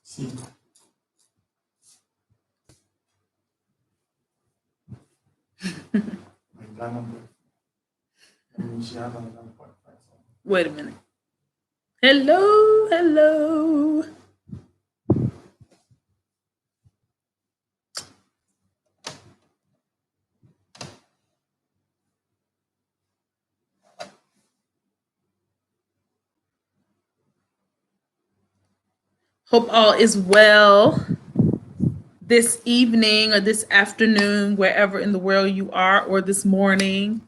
See. Wait a minute. Hello, hello. Hope all is well this evening or this afternoon, wherever in the world you are, or this morning.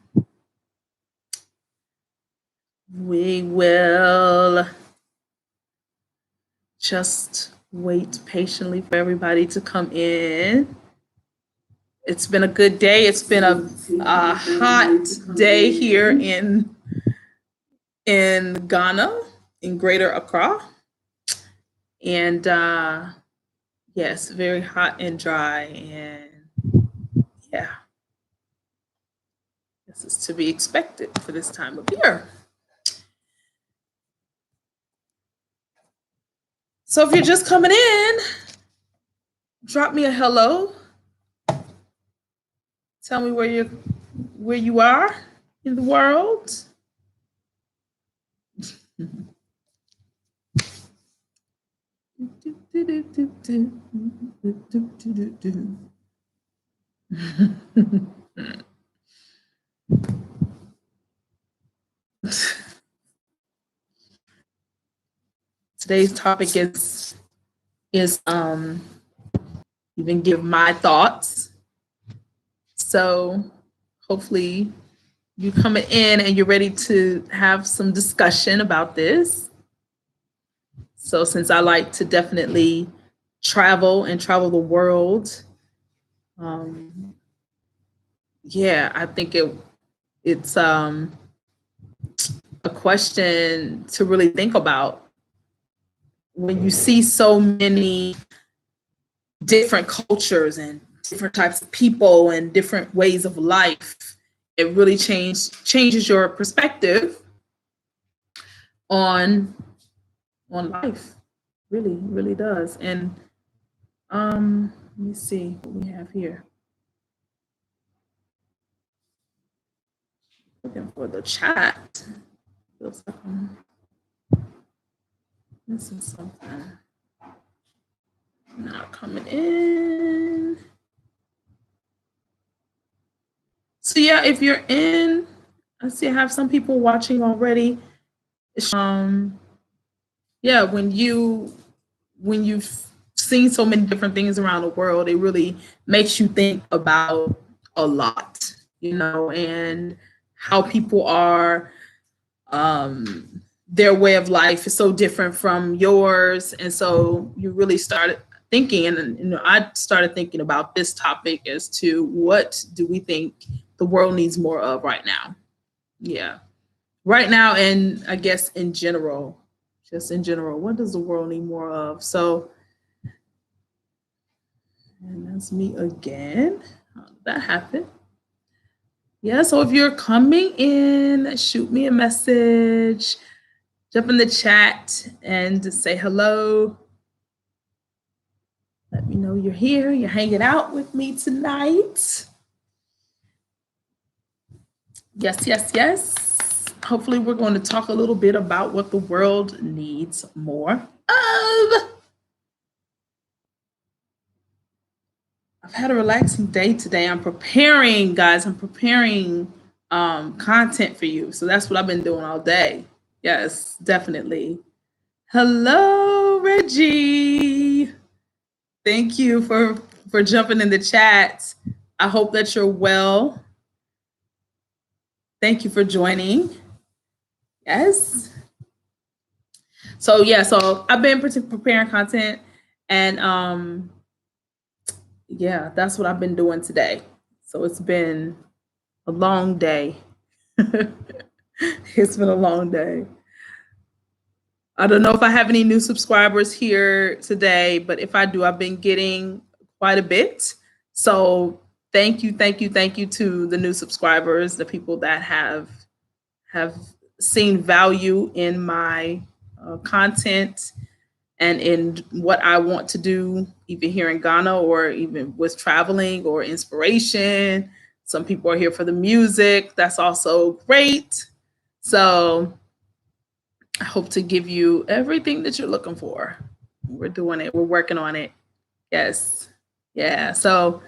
We will just wait patiently for everybody to come in. It's been a good day. It's been a hot day here in Ghana, in Greater Accra. And yes, very hot and dry. And yeah, this is to be expected for this time of year. So if you're just coming in, drop me a hello. Tell me where you are in the world. Today's topic is even give my thoughts. So hopefully you coming in and you're ready to have some discussion about this. So since I like to definitely travel the world, yeah, I think it's a question to really think about. When you see so many different cultures and different types of people and different ways of life, it really changes your perspective on life. Really does. And let me see what we have here. Looking for the chat. Feels like I'm missing something. Not coming in. So yeah, if you're in, I see I have some people watching already. Yeah, when you've seen so many different things around the world, it really makes you think about a lot, and how people are, their way of life is so different from yours. And so you really started thinking, and I started thinking about this topic as to what do we think the world needs more of right now? Yeah. Right now, and I guess in general, just in general, what does the world need more of? So, and that's me again. How did that happen? Yeah, so if you're coming in, shoot me a message, jump in the chat and say hello. Let me know you're here, you're hanging out with me tonight. Yes. Hopefully we're going to talk a little bit about what the world needs more of. I've had a relaxing day today. I'm preparing, guys. I'm preparing content for you. So that's what I've been doing all day. Yes, definitely. Hello, Reggie. Thank you for jumping in the chat. I hope that you're well. Thank you for joining. Yes. So yeah, so I've been preparing content, and yeah, that's what I've been doing today. So it's been a long day. It's been a long day. I don't know if I have any new subscribers here today, but if I do, I've been getting quite a bit. So thank you to the new subscribers, the people that have seen value in my content and in what I want to do, even here in Ghana or even with traveling or inspiration. Some people are here for the music. That's also great. So I hope to give you everything that you're looking for. We're doing it. We're working on it. Yes. Yeah. So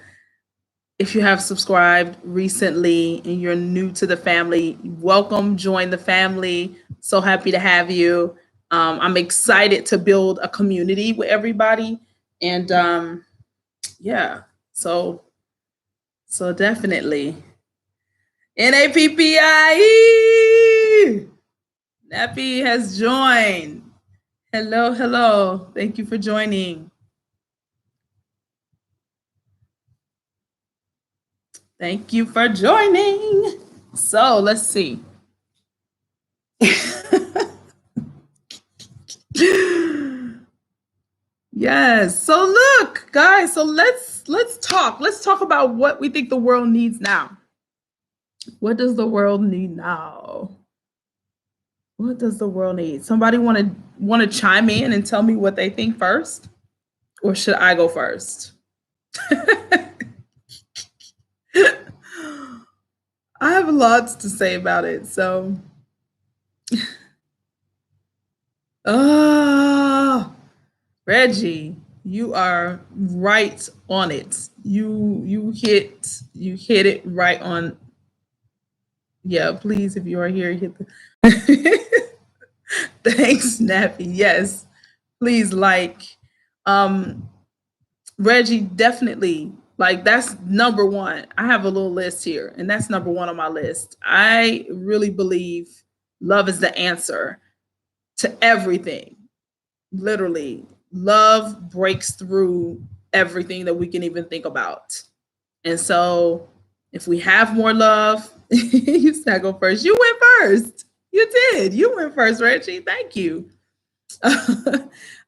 if you have subscribed recently and you're new to the family, welcome, join the family. So happy to have you. I'm excited to build a community with everybody. And yeah, so definitely. NAPPIE! Nappy has joined. Hello, hello. Thank you for joining. Thank you for joining. So let's see. Yes. So look, guys, so let's talk. Let's talk about what we think the world needs now. What does the world need now? What does the world need? Somebody want to chime in and tell me what they think first? Or should I go first? I have lots to say about it. So Reggie, you are right on it. You hit it right on. Yeah, please, if you are here, hit the thanks, Nappy. Yes. Please um Reggie, definitely. Like that's number one. I have a little list here, and that's number one on my list. I really believe love is the answer to everything. Literally, love breaks through everything that we can even think about. And so, if we have more love, you said go first. You went first. You did. You went first, Reggie. Thank you.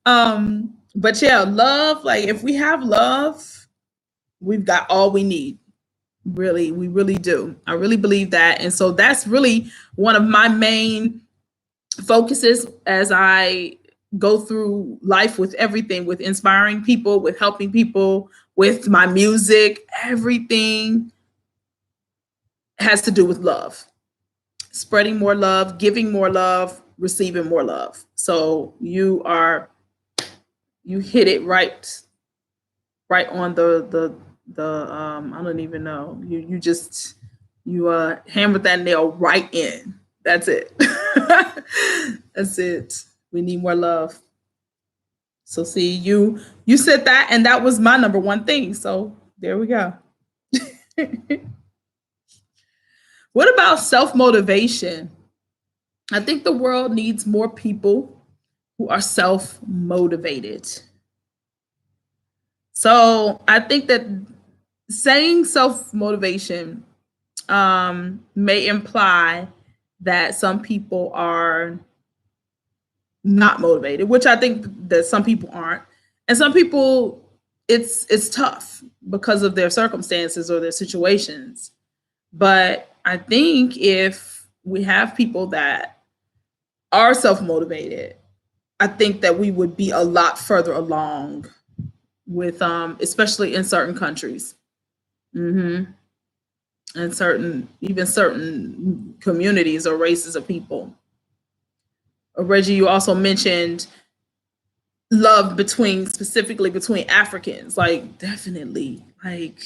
But yeah, love, like if we have love, we've got all we need. Really, we really do. I really believe that. And so that's really one of my main focuses as I go through life with everything, with inspiring people, with helping people, with my music, everything has to do with love. Spreading more love, giving more love, receiving more love. So you hit it right on the I don't even know. You hammered that nail right in. That's it. That's it. We need more love. So see, you said that, and that was my number one thing. So there we go. What about self-motivation? I think the world needs more people who are self-motivated. So I think that saying self-motivation may imply that some people are not motivated, which I think that some people aren't. And some people, it's tough because of their circumstances or their situations. But I think if we have people that are self-motivated, I think that we would be a lot further along with especially in certain countries. Mm-hmm. And certain communities or races of people. Reggie, you also mentioned love specifically between Africans. Like definitely, like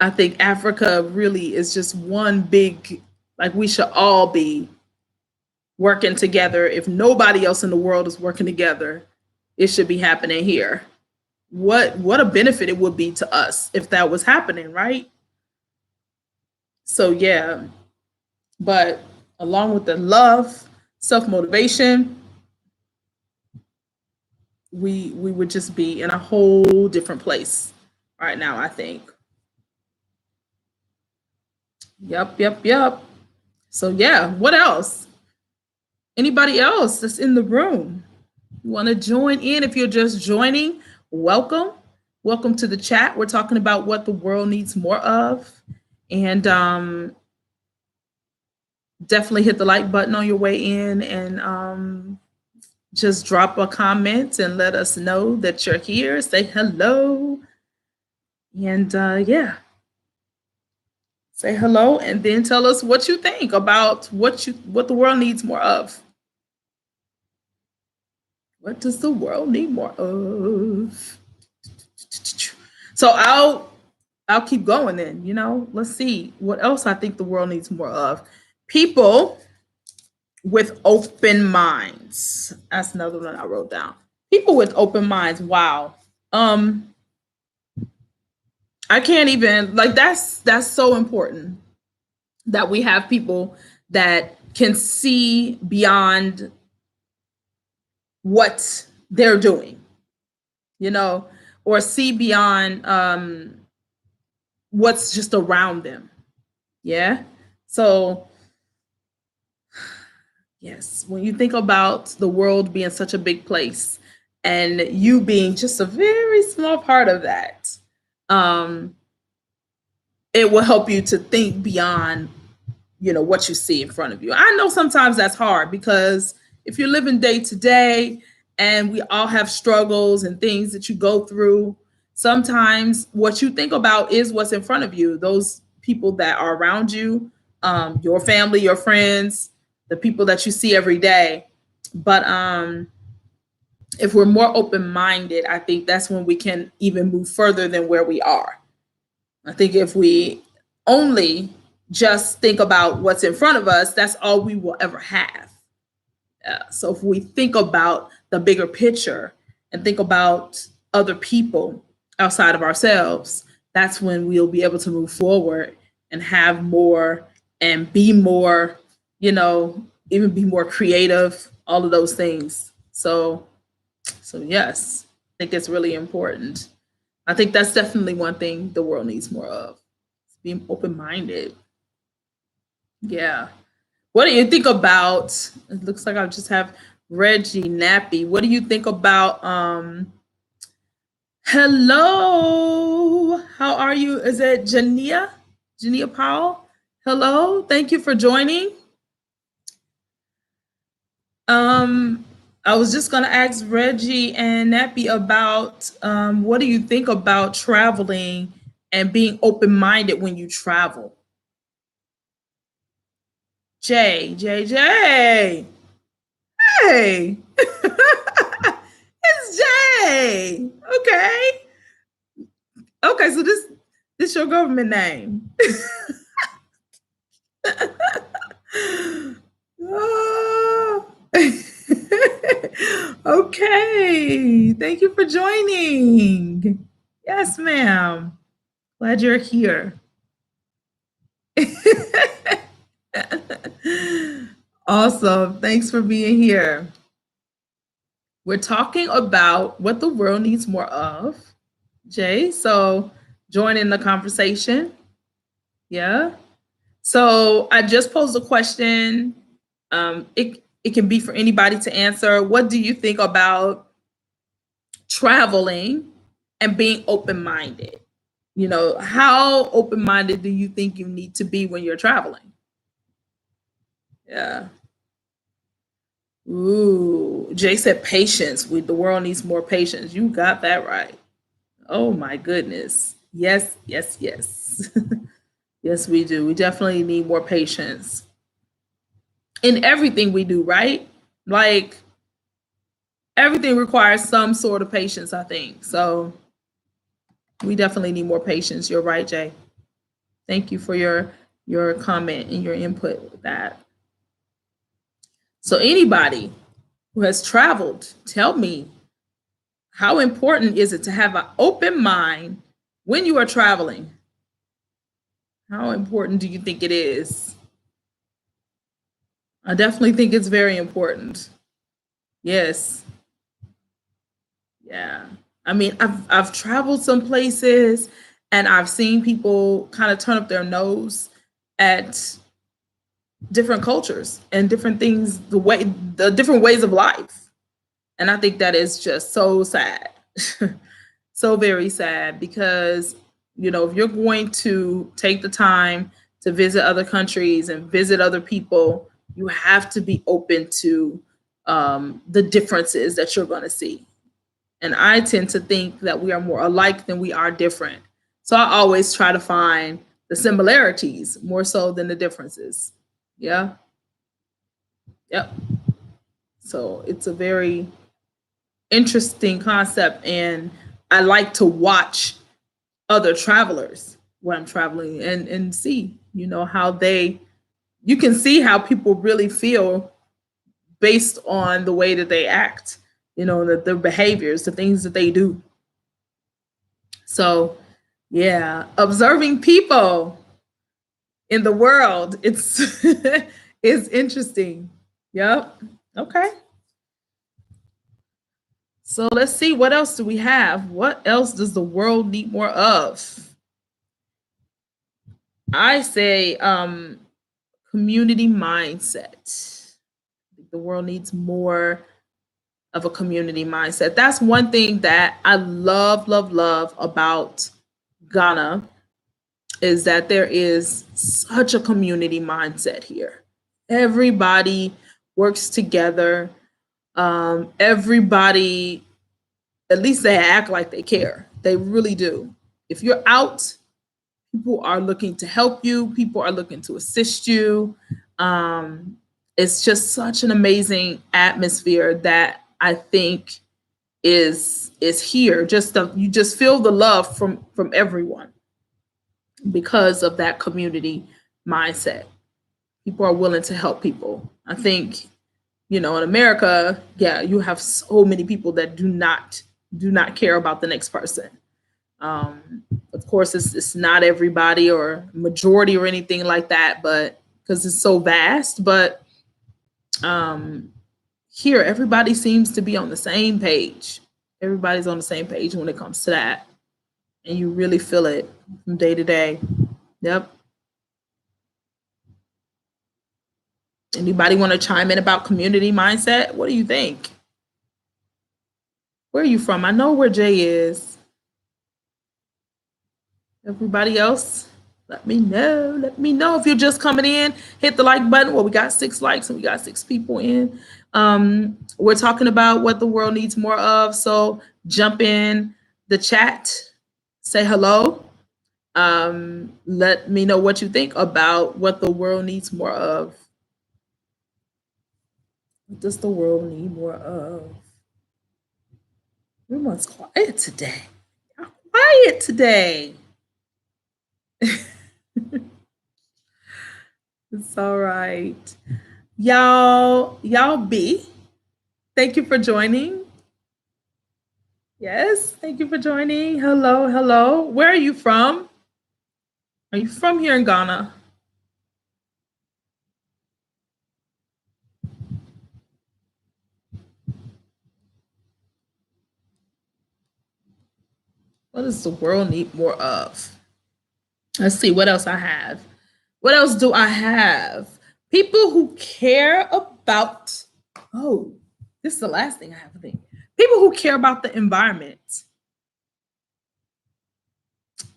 I think Africa really is just one big, like we should all be working together. If nobody else in the world is working together, it should be happening here. What a benefit it would be to us if that was happening, right? So yeah, but along with the love, self-motivation, we would just be in a whole different place right now, I think. Yep. So yeah, what else? Anybody else that's in the room? You want to join in? If you're just joining, welcome. Welcome to the chat. We're talking about what the world needs more of. And definitely hit the like button on your way in and just drop a comment and let us know that you're here. Say hello. And yeah, say hello and then tell us what you think about what the world needs more of. What does the world need more of? So I'll keep going then, Let's see what else I think the world needs more of. People with open minds. That's another one I wrote down. People with open minds. Wow. I can't even, like, that's so important that we have people that can see beyond what they're doing, or see beyond what's just around them. Yeah. So yes, when you think about the world being such a big place and you being just a very small part of that, it will help you to think beyond, what you see in front of you. I know sometimes that's hard because if you're living day to day and we all have struggles and things that you go through, sometimes what you think about is what's in front of you, those people that are around you, your family, your friends, the people that you see every day. But if we're more open-minded, I think that's when we can even move further than where we are. I think if we only just think about what's in front of us, that's all we will ever have. So if we think about the bigger picture and think about other people outside of ourselves, that's when we'll be able to move forward and have more and be more, even be more creative, all of those things. So yes, I think it's really important. I think that's definitely one thing the world needs more of. Being open-minded. Yeah. What do you think about, it looks like I just have Reggie Nappy. What do you think about hello? How are you? Is it Jania? Jania Powell? Hello. Thank you for joining. I was just going to ask Reggie and Nappy about what do you think about traveling and being open-minded when you travel? Jay. Hey, it's Jay. Okay. So this your government name. Oh. Okay. Thank you for joining. Yes, ma'am. Glad you're here. Awesome. Thanks for being here. We're talking about what the world needs more of, Jay. So join in the conversation. Yeah. So I just posed a question. It can be for anybody to answer. What do you think about traveling and being open-minded? How open-minded do you think you need to be when you're traveling? Yeah. Ooh, Jay said patience. The world needs more patience. You got that right. Oh my goodness. Yes. Yes, we do. We definitely need more patience in everything we do, right? Like everything requires some sort of patience, I think. So we definitely need more patience. You're right, Jay. Thank you for your comment and your input with that. So anybody who has traveled, tell me, how important is it to have an open mind when you are traveling? How important do you think it is? I definitely think it's very important. Yes. Yeah. I mean, I've traveled some places and I've seen people kind of turn up their nose at different cultures and different things, the different ways of life. And I think that is just so sad. So very sad because, if you're going to take the time to visit other countries and visit other people, you have to be open to the differences that you're going to see. And I tend to think that we are more alike than we are different. So I always try to find the similarities more so than the differences. Yeah. Yep. So it's a very interesting concept. And I like to watch other travelers when I'm traveling and see, how you can see how people really feel based on the way that they act, their behaviors, the things that they do. So, yeah, observing people in the world, it's it's interesting. Yep. Okay. So let's see, what else do we have? What else does the world need more of? I say community mindset. The world needs more of a community mindset. That's one thing that I love, love, love about Ghana, is that there is such a community mindset here. Everybody works together. Everybody, at least they act like they care. They really do. If you're out, people are looking to help you. People are looking to assist you. It's just such an amazing atmosphere that I think is here. You just feel the love from everyone because of that community mindset. People are willing to help people. I think, in America, yeah, you have so many people that do not care about the next person. Of course, it's not everybody or majority or anything like that, but because it's so vast. But here, everybody seems to be on the same page. Everybody's on the same page when it comes to that, and you really feel it from day to day. Yep. Anybody want to chime in about community mindset? What do you think? Where are you from? I know where Jay is. Everybody else, let me know. Let me know if you're just coming in. Hit the like button. Well, we got 6 likes and we got 6 people in. We're talking about what the world needs more of. So jump in the chat, say hello. Let me know what you think about what the world needs more of. What does the world need more of? Everyone's quiet today. Y'all quiet today. It's all right. Y'all be. Thank you for joining. Yes, thank you for joining. Hello, hello. Where are you from? Are you from here in Ghana? What does the world need more of? Let's see what else I have. What else do I have? People who care about, this is the last thing I have to think. People who care about the environment.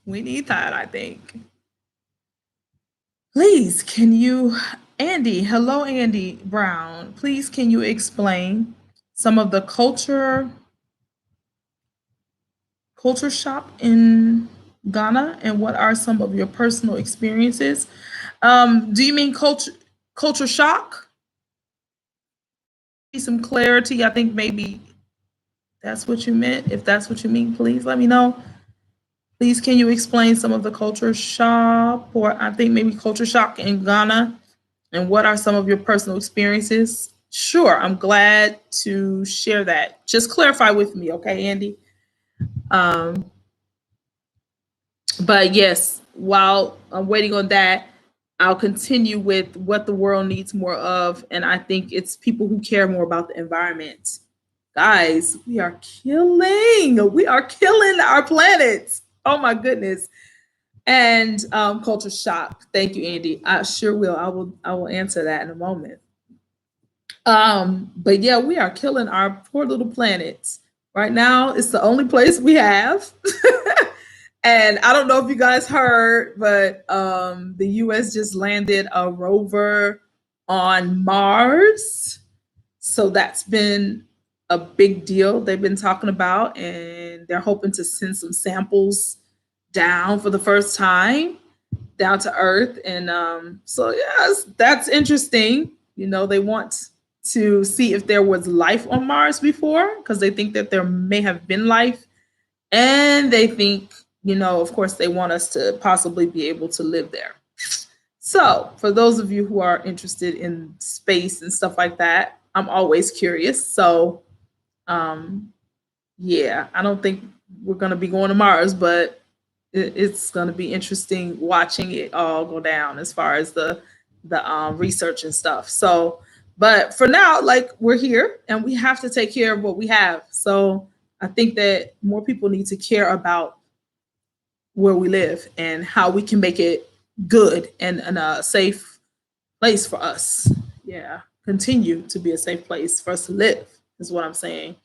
We need that, I think. Please, can you, Andy, hello, Andy Brown. Please, can you explain some of the culture shock in Ghana, and what are some of your personal experiences? Do you mean culture shock? Some clarity. I think maybe that's what you meant. If that's what you mean, please let me know. Please, can you explain some of the culture shock, or I think maybe culture shock in Ghana, and what are some of your personal experiences? Sure, I'm glad to share that. Just clarify with me, okay, Andy? But yes, while I'm waiting on that, I'll continue with what the world needs more of. And I think it's people who care more about the environment. Guys, we are killing our planet. Oh my goodness. And culture shock. Thank you, Andy. I sure will. I will answer that in a moment. But yeah, we are killing our poor little planet. Right now, it's the only place we have. And I don't know if you guys heard, but the US just landed a rover on Mars. So that's been a big deal they've been talking about, and they're hoping to send some samples down for the first time down to Earth. And so, yes, that's interesting. They want to see if there was life on Mars before, because they think that there may have been life. And they think, of course, they want us to possibly be able to live there. So, for those of you who are interested in space and stuff like that, I'm always curious. So, yeah, I don't think we're going to be going to Mars, but it's going to be interesting watching it all go down as far as the research and stuff. So, but for now, like, we're here and we have to take care of what we have. So I think that more people need to care about where we live and how we can make it good and a safe place for us. Yeah, continue to be a safe place for us to live is what I'm saying.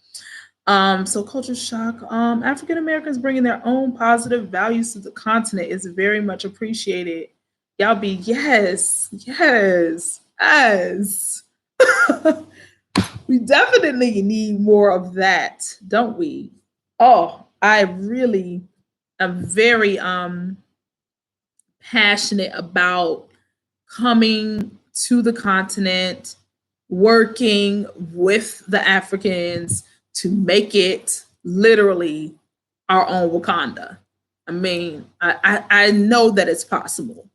So culture shock. African Americans bringing their own positive values to the continent is very much appreciated. Y'all be yes, yes, yes. We definitely need more of that, don't we? Oh, I really am very passionate about coming to the continent, working with the Africans to make it literally our own Wakanda. I mean, I know that it's possible,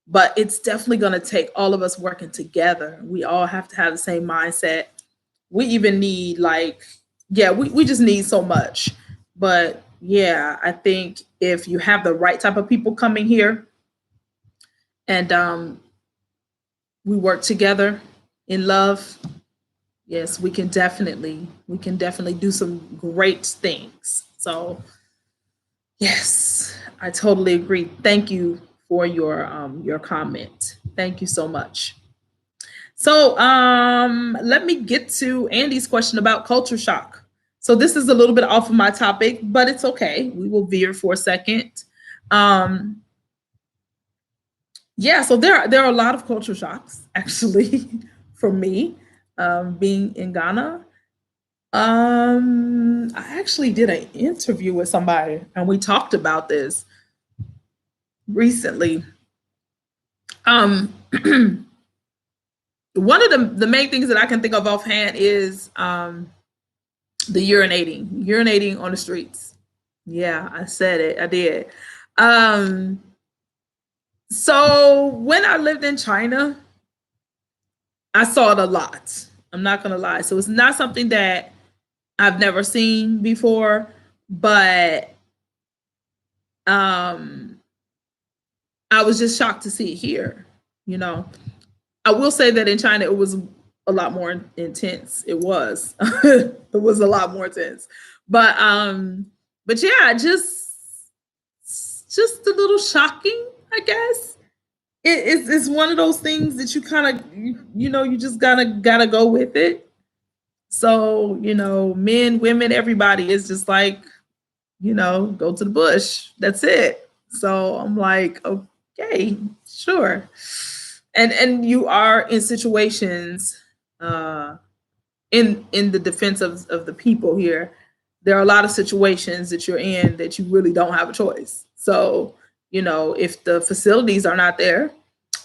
but it's definitely going to take all of us working together. We all have to have the same mindset. We even need, like, yeah, we just need so much. But yeah, I think if you have the right type of people coming here and we work together in love, yes, we can definitely do some great things. So yes, I totally agree. Thank you for your comment. Thank you so much. So let me get to Andy's question about culture shock. So this is a little bit off of my topic, but it's okay. We will veer for a second. Um, yeah, so there are a lot of culture shocks actually for me, being in Ghana. I actually did an interview with somebody and we talked about this recently. Um, one of the main things that I can think of offhand is the urinating on the streets. Yeah, I said it. I did. Um, so when I lived in China, I saw it a lot. I'm not gonna lie. So it's not something that I've never seen before, but um, I was just shocked to see it here. You know, I will say that in China it was a lot more intense. It was, it was a lot more intense, but yeah, just a little shocking, I guess. It's one of those things that you kind of you just gotta go with it. So men, women, everybody is just like go to the bush. That's it. So I'm like, okay, sure. And you are in situations, in the defense of the people here. There are a lot of situations that you're in that you really don't have a choice. So if the facilities are not there,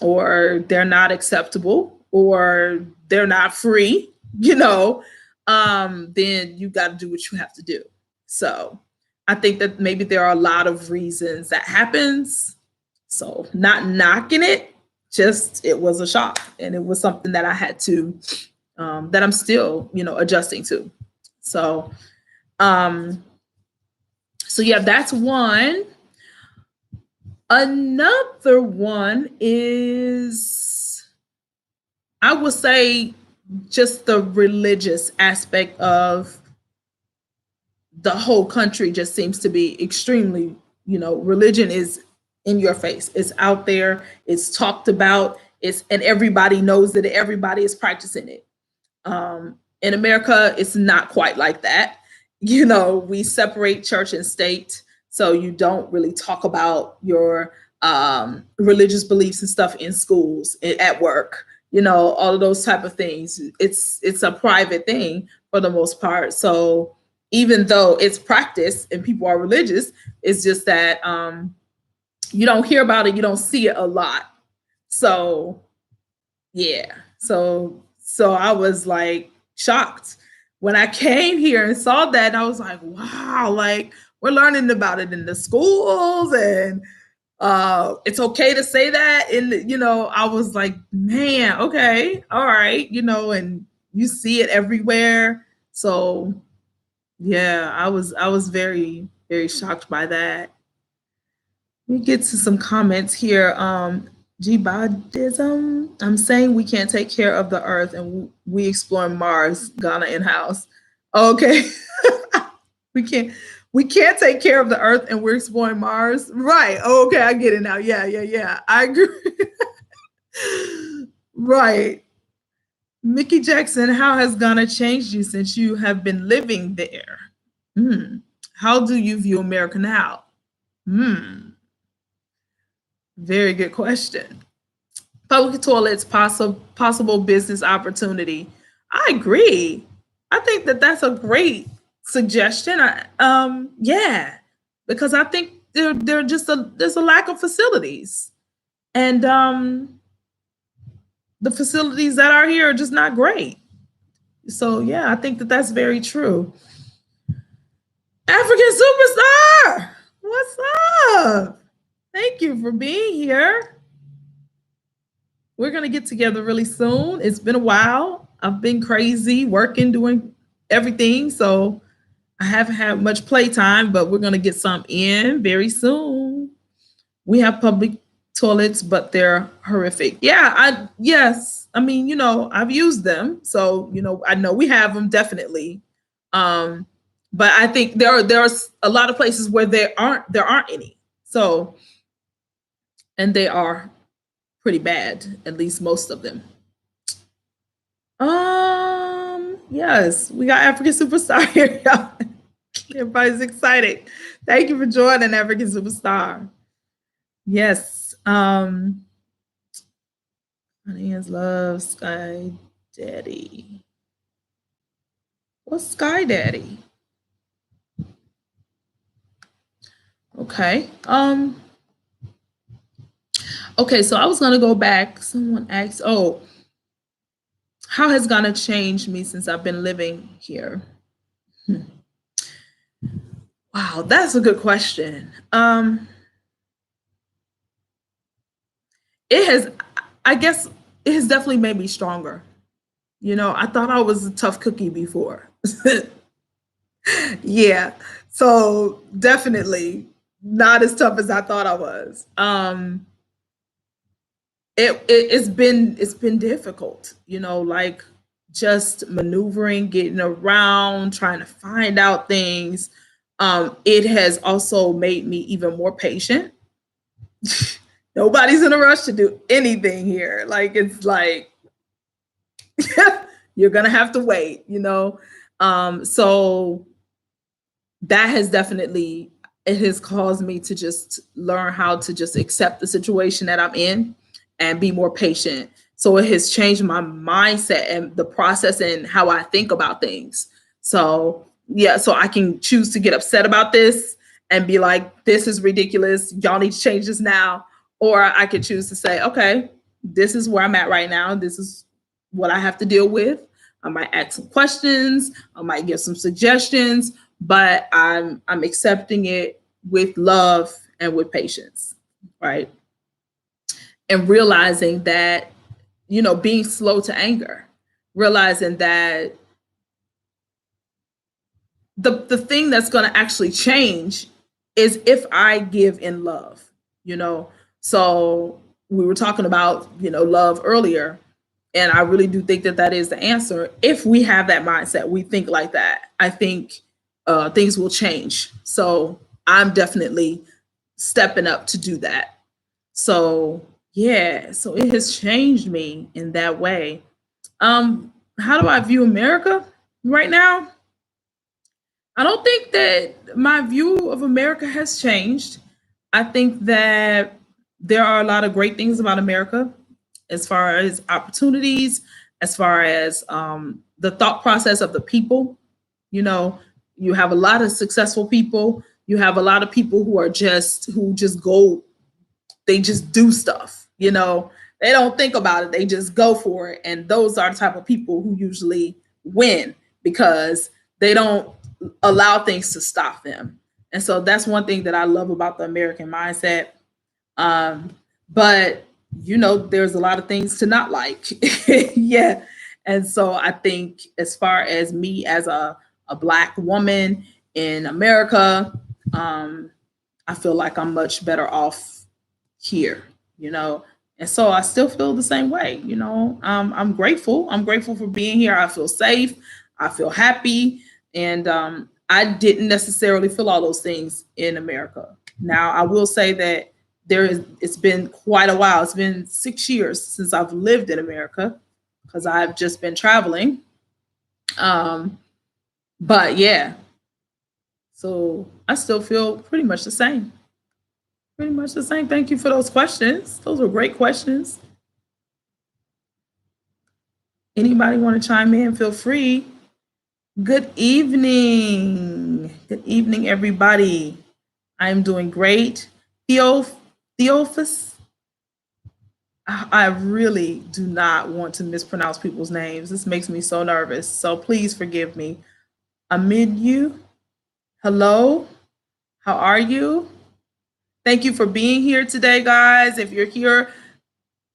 or they're not acceptable, or they're not free, then you got to do what you have to do. So I think that maybe there are a lot of reasons that happens. So not knocking it, just it was a shock, and it was something that I had to, that I'm still, adjusting to. So, so yeah, that's one. Another one is, I would say, just the religious aspect of the whole country just seems to be extremely, religion is in your face. It's out there. It's talked about. And everybody knows that everybody is practicing it. In America, it's not quite like that. We separate church and state. So you don't really talk about your religious beliefs and stuff in schools, at work. all of those type of things. It's a private thing for the most part. So even though it's practiced and people are religious, it's just that you don't hear about it, you don't see it a lot. So yeah. So I was like shocked when I came here and saw that. And I was like, wow, like we're learning about it in the schools, and it's okay to say that. And I was like, man, okay, all right, and you see it everywhere. So yeah, I was very, very shocked by that. Let me get to some comments here. Jihadism. I'm saying we can't take care of the earth and we explore Mars, Ghana in house. Okay. we can't take care of the earth and we're exploring Mars. Right. Oh, okay, I get it now. Yeah. I agree. Right. Mickey Jackson, how has Ghana changed you since you have been living there? How do you view America now? Very good question. Public toilets, possible business opportunity. I agree. I think that that's a great suggestion. Yeah, because I think there's a lack of facilities, and the facilities that are here are just not great. So yeah, I think that that's very true. African superstar, what's up? Thank you for being here. We're going to get together really soon. It's been a while. I've been crazy working, doing everything. So I haven't had much playtime, but we're going to get some in very soon. We have public toilets, but they're horrific. Yes. I mean, I've used them. So, I know we have them definitely. But I think there's a lot of places where there aren't any. So, and they are pretty bad, at least most of them. Yes, we got African superstar here, y'all. Everybody's excited. Thank you for joining, African superstar. Yes. Honey has love Sky Daddy. What's Sky Daddy? Okay. Okay, so I was gonna go back. Someone asked, how has Ghana changed me since I've been living here? Wow, that's a good question. It has, I guess, it has definitely made me stronger. I thought I was a tough cookie before. Yeah, so definitely not as tough as I thought I was. It's been difficult, like just maneuvering, getting around, trying to find out things. It has also made me even more patient. Nobody's in a rush to do anything here. Like it's like you're gonna have to wait, So that has definitely, it has caused me to just learn how to just accept the situation that I'm in and be more patient. So it has changed my mindset and the process and how I think about things. So yeah, so I can choose to get upset about this and be like, this is ridiculous. Y'all need to change this now. Or I could choose to say, okay, this is where I'm at right now. This is what I have to deal with. I might ask some questions. I might give some suggestions, but I'm accepting it with love and with patience, right? And realizing that, being slow to anger, realizing that the thing that's going to actually change is if I give in love, So we were talking about, love earlier. And I really do think that that is the answer. If we have that mindset, we think like that, I think things will change. So I'm definitely stepping up to do that. So yeah, so it has changed me in that way. How do I view America right now? I don't think that my view of America has changed. I think that there are a lot of great things about America. as far as opportunities, as far as the thought process of the people. You know, you have a lot of successful people. You have a lot of people who just go, they just do stuff. You know, they don't think about it. They just go for it. And those are the type of people who usually win because they don't allow things to stop them. And so that's one thing that I love about the American mindset. But you know, there's a lot of things to not like. Yeah. And so I think as far as me as a black woman in America, I feel like I'm much better off here, you know. And so I still feel the same way, you know. I'm grateful. I'm grateful for being here. I feel safe. I feel happy. And I didn't necessarily feel all those things in America. Now, I will say that it's been quite a while. It's been 6 years since I've lived in America because I've just been traveling. But yeah, so I still feel pretty much the same. Pretty much the same. Thank you for those questions. Those were great questions. Anybody want to chime in? Feel free. Good evening. Good evening, everybody. I am doing great. Theophus. I really do not want to mispronounce people's names. This makes me so nervous. So please forgive me. Amid you. Hello. How are you? Thank you for being here today, guys. If you're here,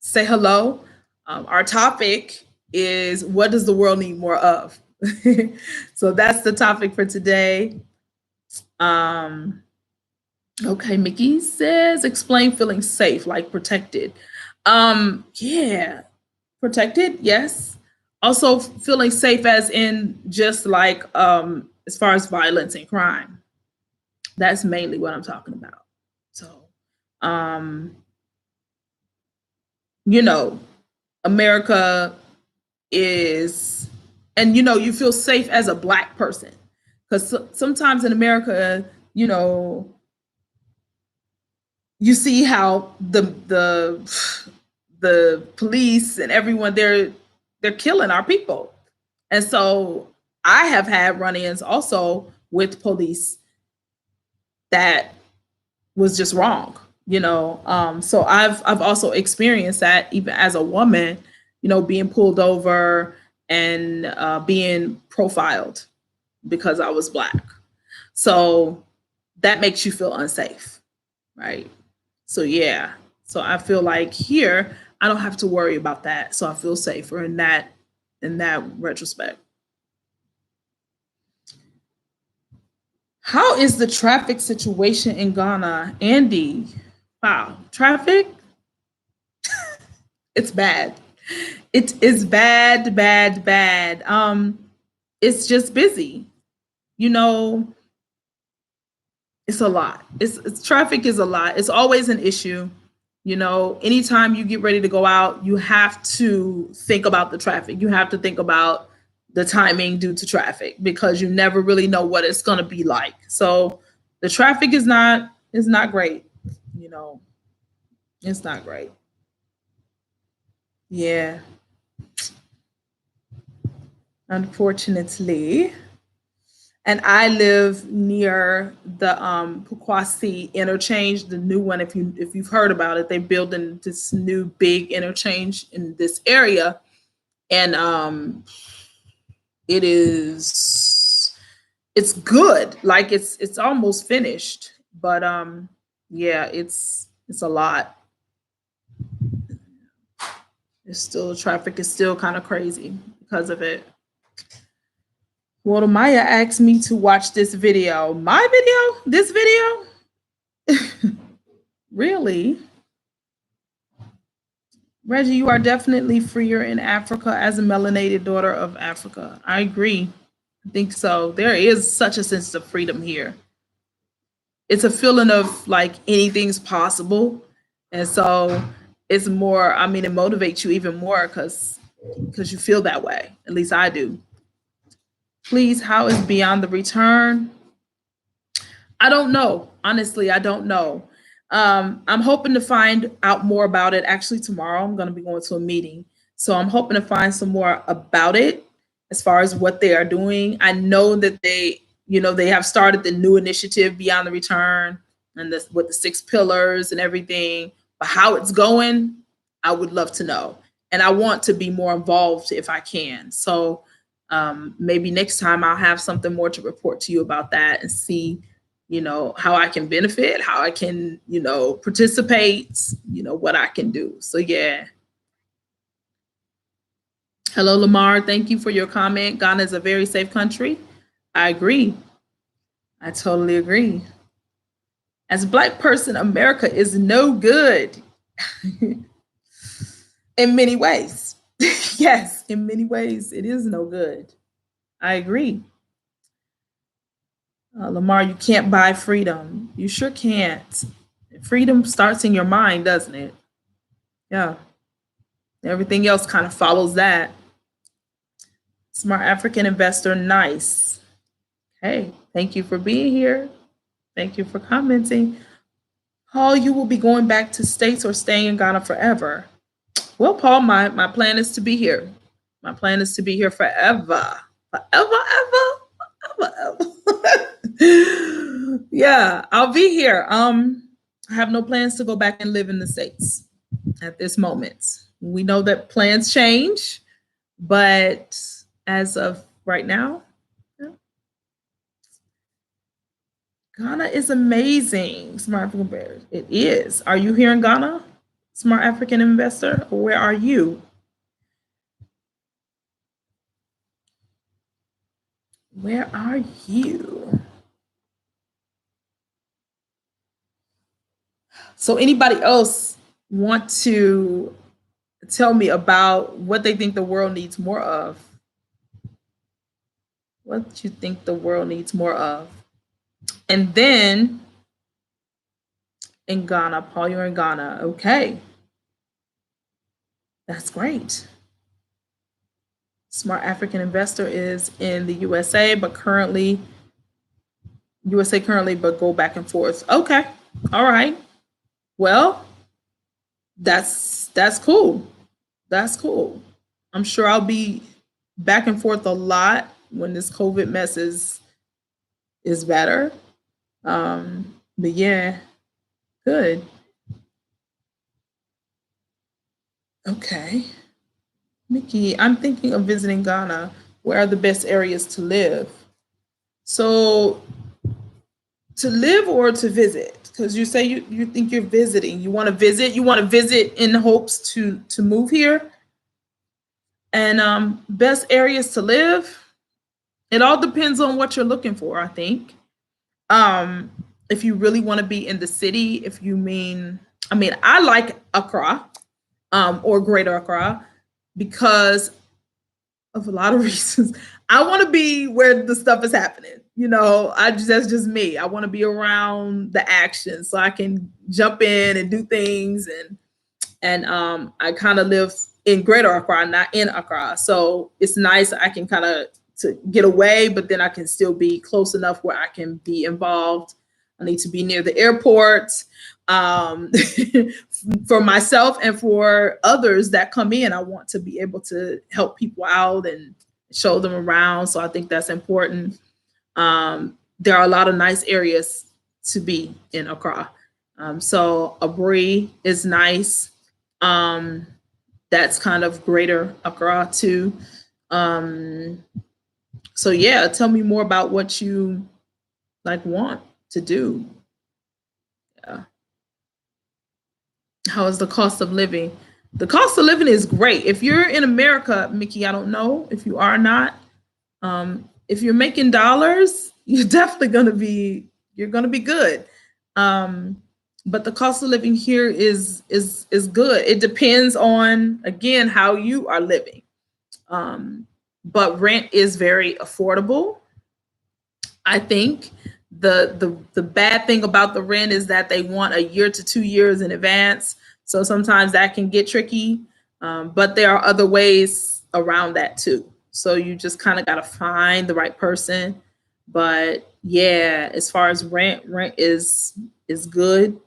say hello. Our topic is what does the world need more of? So that's the topic for today. Okay, Mickey says explain feeling safe, like protected. Yeah, protected, yes. Also feeling safe as in just like as far as violence and crime. That's mainly what I'm talking about. So you know, America is, and you know, you feel safe as a black person because sometimes in America, you know, you see how the police and everyone, they're killing our people. And so I have had run-ins also with police that was just wrong, you know. So I've also experienced that even as a woman, you know, being pulled over and being profiled because I was black. So that makes you feel unsafe, right? So yeah. So I feel like here I don't have to worry about that. So I feel safer in that retrospect. How is the traffic situation in Ghana, Andy? Wow, traffic? It's bad. It is bad, bad, bad. It's just busy. You know, it's a lot. It's traffic is a lot. It's always an issue. You know, anytime you get ready to go out, you have to think about the traffic. You have to think about the timing due to traffic because you never really know what it's going to be like. So the traffic is not great. You know, it's not great. Yeah. Unfortunately. And I live near the Pukwasi interchange, the new one. If you've heard about it, they're building this new big interchange in this area, and it's good. Like it's almost finished, but yeah, it's a lot. It's still traffic is still kind of crazy because of it. Well, Maya asked me to watch this video. My video? This video? Really? Reggie, you are definitely freer in Africa as a melanated daughter of Africa. I agree. I think so. There is such a sense of freedom here. It's a feeling of like anything's possible. And so it's more, I mean, it motivates you even more because you feel that way. At least I do. Please, how is Beyond the Return? I don't know. Honestly, I don't know. I'm hoping to find out more about it. Actually, tomorrow I'm going to be going to a meeting. So I'm hoping to find some more about it as far as what they are doing. I know that they have started the new initiative Beyond the Return and this with the 6 pillars and everything. But how it's going, I would love to know. And I want to be more involved if I can. So maybe next time I'll have something more to report to you about that and see how I can benefit, how I can, participate, what I can do. So yeah. Hello, Lamar. Thank you for your comment. Ghana is a very safe country. I agree. I totally agree. As a Black person, America is no good in many ways. Yes, in many ways, it is no good. I agree. Lamar, you can't buy freedom. You sure can't. Freedom starts in your mind, doesn't it? Yeah. Everything else kind of follows that. Smart African investor, nice. Hey, thank you for being here. Thank you for commenting. Paul, you will be going back to States or staying in Ghana forever? Well, Paul, my plan is to be here. My plan is to be here forever. Forever, ever, ever, ever. Yeah, I'll be here. I have no plans to go back and live in the States at this moment. We know that plans change, but as of right now, Ghana is amazing. Smart African Bears. It is. Are you here in Ghana, Smart African investor? Or where are you? Where are you? So anybody else want to tell me about what they think the world needs more of? What do you think the world needs more of? And then in Ghana, Paul, you're in Ghana. Okay. That's great. Smart African investor is in the USA, but but go back and forth. Okay. All right. Well, that's cool. That's cool. I'm sure I'll be back and forth a lot when this COVID mess is better. But yeah, good. Okay. Mickey, I'm thinking of visiting Ghana. Where are the best areas to live? So to live or to visit? Because you say you think you're visiting. You want to visit? You want to visit in hopes to move here? And best areas to live? It all depends on what you're looking for, I think. If you really want to be in the city, I like Accra, or Greater Accra, because of a lot of reasons. I want to be where the stuff is happening. That's just me. I want to be around the action so I can jump in and do things. And I kind of live in Greater Accra, not in Accra. So it's nice. I can kind of to get away, but then I can still be close enough where I can be involved. I need to be near the airport, for myself and for others that come in. I want to be able to help people out and show them around. So I think that's important. There are a lot of nice areas to be in Accra. So Aburi is nice. That's kind of Greater Accra too. So yeah, tell me more about what you want to do. Yeah. How is the cost of living? The cost of living is great. If you're in America, Mickey, I don't know if you are or not. If you're making dollars, you're definitely gonna be good. But the cost of living here is good. It depends on, again, how you are living. But rent is very affordable. I think the bad thing about the rent is that they want a year to 2 years in advance. So sometimes that can get tricky. But there are other ways around that too. So you just kind of got to find the right person. But yeah, as far as rent is good.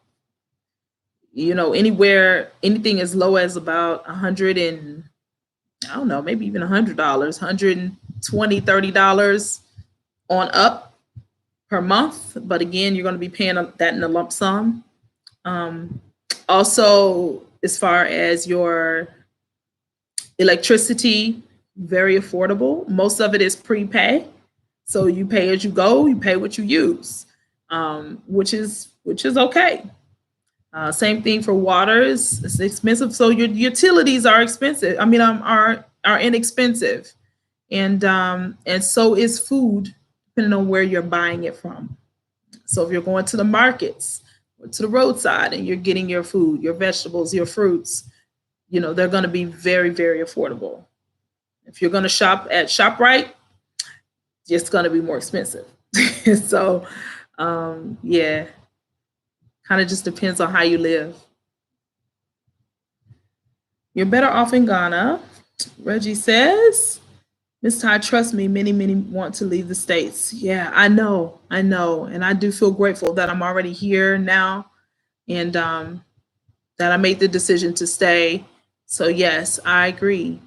anywhere, anything as low as about 100 and I don't know, maybe even $100, 120, $30 on up per month. But again, you're going to be paying that in a lump sum. Um, Also, as far as your electricity, very affordable. Most of it is prepay, so you pay as you go. You pay what you use, which is okay. Same thing for water. It's expensive, so your utilities are expensive. I mean, are inexpensive, and so is food, depending on where you're buying it from. So if you're going to the markets or to the roadside and you're getting your food, your vegetables, your fruits, they're going to be very, very affordable. If you're going to shop at ShopRite, it's going to be more expensive. So, yeah, kind of just depends on how you live. You're better off in Ghana. Reggie says, Miss Ty, trust me, many, many want to leave the States. Yeah, I know. And I do feel grateful that I'm already here now, and that I made the decision to stay. So, yes, I agree.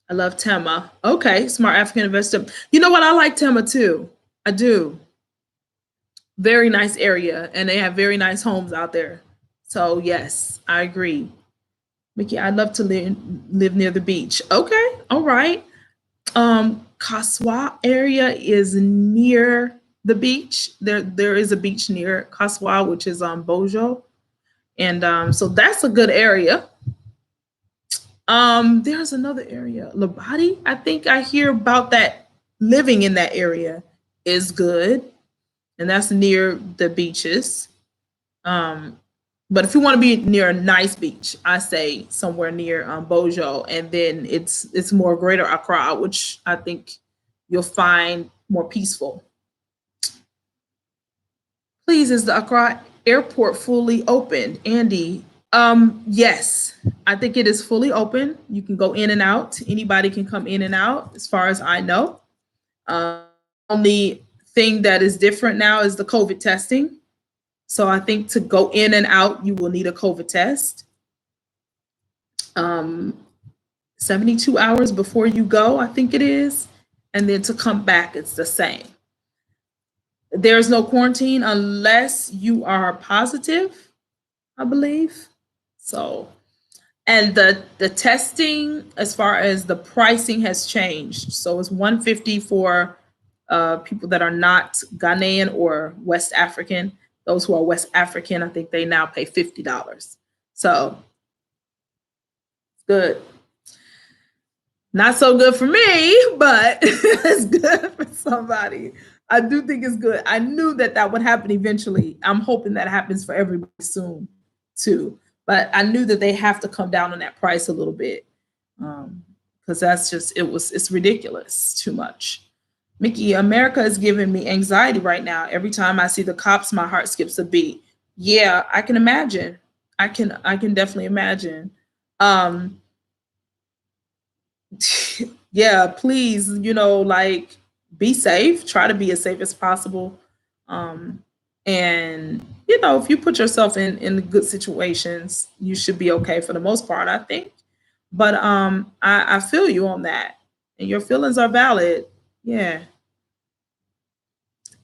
I love Tema. Okay, smart African investor. You know what? I like Tema too. I do. Very nice area, and they have very nice homes out there. So, yes, I agree. Mickey, I'd love to live near the beach. Okay, all right. Kaswa area is near the beach. There is a beach near Kaswa, which is Bojo, and so that's a good area. There's another area, Labadi. I think I hear about that. Living in that area is good, and that's near the beaches. Um, but if you want to be near a nice beach, I say somewhere near Bojo, and then it's more Greater Accra, which I think you'll find more peaceful. Please, is the Accra airport fully open, Andy? Yes, I think it is fully open. You can go in and out. Anybody can come in and out, as far as I know. Only thing that is different now is the COVID testing. So I think to go in and out, you will need a COVID test. 72 hours before you go, I think it is. And then to come back, it's the same. There's no quarantine unless you are positive, I believe. So, and the testing, as far as the pricing, has changed. So it's 150 for people that are not Ghanaian or West African. Those who are West African, I think they now pay $50. So good. Not so good for me, but it's good for somebody. I do think it's good. I knew that would happen eventually. I'm hoping that happens for everybody soon, too. But I knew that they have to come down on that price a little bit, because that's just it's ridiculous, too much. Mickey, America is giving me anxiety right now. Every time I see the cops, my heart skips a beat. Yeah, I can imagine. I can definitely imagine. Um, yeah, please, like, be safe. Try to be as safe as possible. Um, and if you put yourself in good situations, you should be okay for the most part, I think. But I feel you on that, and your feelings are valid. Yeah.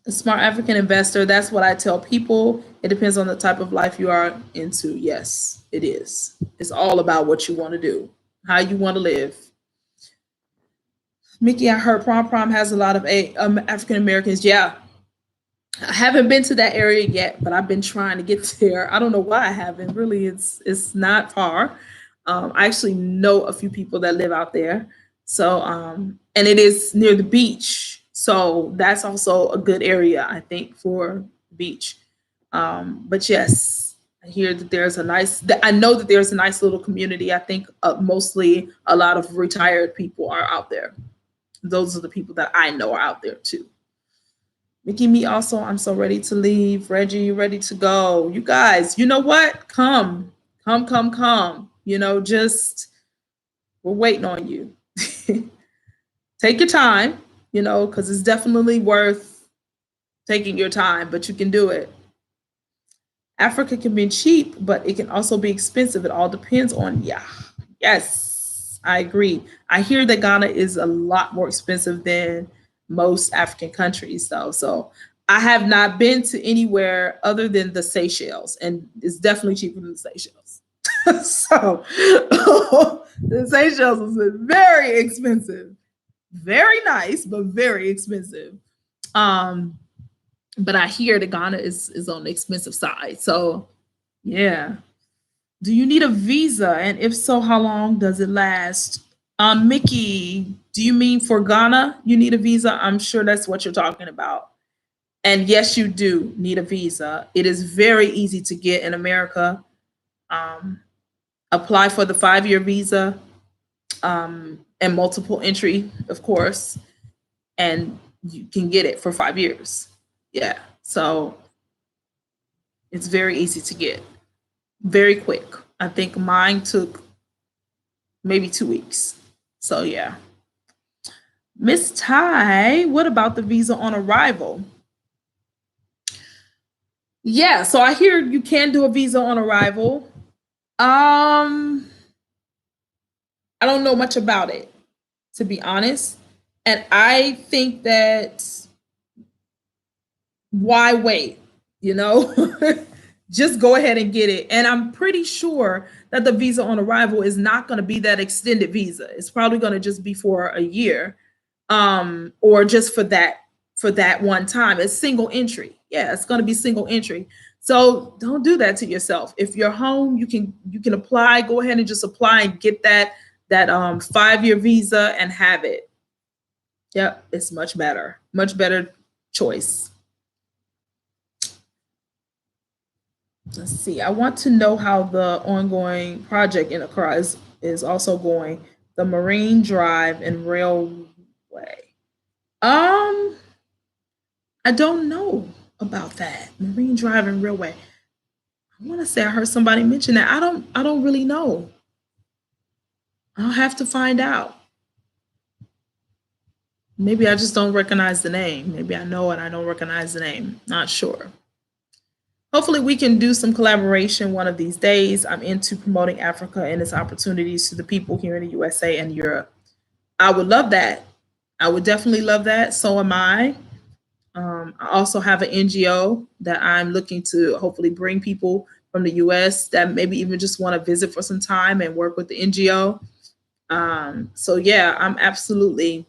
A smart African investor, that's what I tell people. It depends on the type of life you are into. Yes, it is. It's all about what you want to do, how you want to live. Mickey, I heard Prom has a lot of African Americans. Yeah, I haven't been to that area yet, but I've been trying to get there. I don't know why I haven't. Really, it's not far. I actually know a few people that live out there. So, and it is near the beach. So that's also a good area, I think, for the beach. But yes, I hear that I know that there's a nice little community. I think mostly a lot of retired people are out there. Those are the people that I know are out there too. Mickey, me also, I'm so ready to leave. Reggie, you ready to go? You guys, you know what? Come. Just we're waiting on you. Take your time, because it's definitely worth taking your time, but you can do it. Africa can be cheap, but it can also be expensive. It all depends on, yeah. Yes, I agree. I hear that Ghana is a lot more expensive than most African countries, though. So I have not been to anywhere other than the Seychelles, and it's definitely cheaper than the Seychelles. So the Seychelles is very expensive. Very nice, but very expensive. Um, but I hear that Ghana is on the expensive side. So yeah. Do you need a visa? And if so, how long does it last? Mickey, do you mean for Ghana you need a visa? I'm sure that's what you're talking about. And yes, you do need a visa. It is very easy to get in America. Um, Apply for the 5 year visa, and multiple entry, of course, and you can get it for 5 years. Yeah. So it's very easy to get, very quick. I think mine took maybe 2 weeks. So yeah. Miss Ty, what about the visa on arrival? Yeah, so I hear you can do a visa on arrival. I don't know much about it, to be honest. And I think that why wait? You know, just go ahead and get it. And I'm pretty sure that the visa on arrival is not going to be that extended visa. It's probably going to just be for a year, or just for that one time. It's single entry. Yeah, it's going to be single entry. So don't do that to yourself. If you're home, you can apply. Go ahead and just apply and get that 5 year visa and have it. Yep, it's much better choice. Let's see. I want to know how the ongoing project in Accra is also going. The Marine Drive and Railway. Um, I don't know about that. Marine Drive and Railway. I want to say I heard somebody mention that. I don't really know. I'll have to find out. Maybe I just don't recognize the name. Maybe I know it. I don't recognize the name. Not sure. Hopefully, we can do some collaboration one of these days. I'm into promoting Africa and its opportunities to the people here in the USA and Europe. I would love that. I would definitely love that. So am I. I also have an NGO that I'm looking to hopefully bring people from the US that maybe even just want to visit for some time and work with the NGO. So, yeah, I'm absolutely